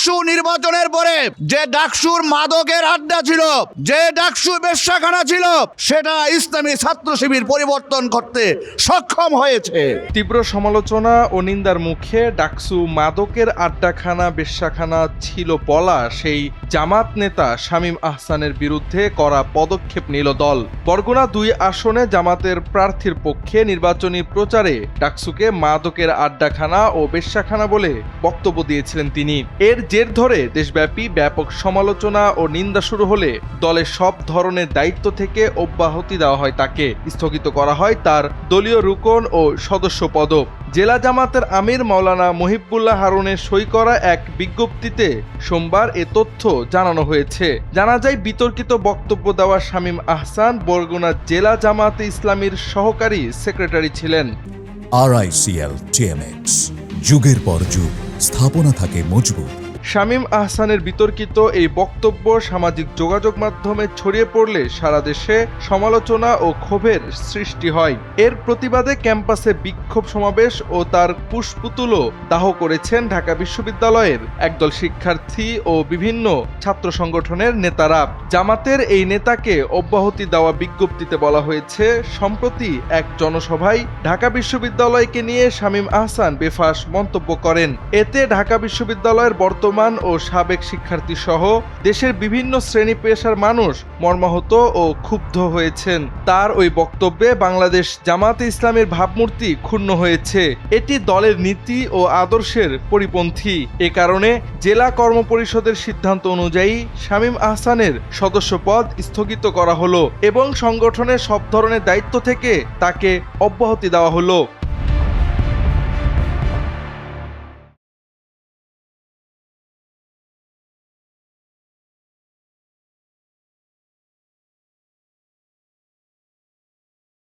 ডাকসু নির্বাচনের পরে যে ডাকসুর মাদকের আড্ডা ছিল, যে ডাকসু বেশ্যাখানা ছিল, সেটা ইসলামী ছাত্র শিবির পরিবর্তন করতে সক্ষম হয়েছে। তীব্র সমালোচনা ও নিন্দার মুখে ডাকসু মাদকের আড্ডাখানা বেশ্যাখানা ছিল বলা সেই জামাত নেতা শামীম আহসানের বিরুদ্ধে কড়া পদক্ষেপ নিল দল। বরগুনা 2 আসনে জামাতের প্রার্থীর পক্ষে নির্বাচনী প্রচারে ডাকসুকে মাদকের আড্ডাখানা ও বেশ্যাখানা বলে বক্তব্য দিয়েছিলেন তিনি। এর জের ধরে দেশব্যাপী ব্যাপক সমালোচনা ও নিন্দা শুরু হলে দলের সব ধরনের দায়িত্ব থেকে অব্যাহতি দেওয়া হয়, তাকে স্থগিত করা হয় তার দলীয় রুকন ও সদস্য পদ। জেলা জামাতের আমির মাওলানা মহিবুল্লাহ হারুনের সই করা এক বিজ্ঞপ্তিতে সোমবার এ তথ্য জানানো হয়েছে। জানা যায়, বিতর্কিত বক্তব্য দেওয়া শামীম আহসান বরগুনা জেলা জামাতে ইসলামীর সহকারী সেক্রেটারি ছিলেন। RICL TMX, যুগের পর যুগ স্থাপনা থাকে মজবুত। শামীম আহসানের বিতর্কিত এই বক্তব্য সামাজিক যোগাযোগ মাধ্যমে ছড়িয়ে পড়লে সারা দেশে সমালোচনা ও ক্ষোভের সৃষ্টি হয়। এর প্রতিবাদে ক্যাম্পাসে বিক্ষোভ সমাবেশ ও তার পুষ্পতুলও দাহ করেছেন ঢাকা বিশ্ববিদ্যালয়ের একদল শিক্ষার্থী ও বিভিন্ন ছাত্র সংগঠনের নেতারা। জামাতের এই নেতাকে অব্যাহতি দেওয়া বিজ্ঞপ্তিতে বলা হয়েছে, সম্প্রতি এক জনসভায় ঢাকা বিশ্ববিদ্যালয়কে নিয়ে শামীম আহসান বেফাঁস মন্তব্য করেন। এতে ঢাকা বিশ্ববিদ্যালয়ের বর্তমান ও সাবেক শিক্ষার্থী সহ দেশের বিভিন্ন শ্রেণী পেশার মানুষ মর্মাহত ও ক্ষুব্ধ হয়েছেন। তার ওই বক্তব্যে বাংলাদেশ জামাতে ইসলামের ভাবমূর্তি ক্ষুণ্ণ হয়েছে। এটি দলের নীতি ও আদর্শের পরিপন্থী। এ কারণে জেলা কর্মপরিষদের সিদ্ধান্ত অনুযায়ী শামীম আহসানের সদস্যপদ স্থগিত করা হলো এবং সংগঠনের সব ধরনের দায়িত্ব থেকে তাকে অব্যাহতি দেওয়া হলো।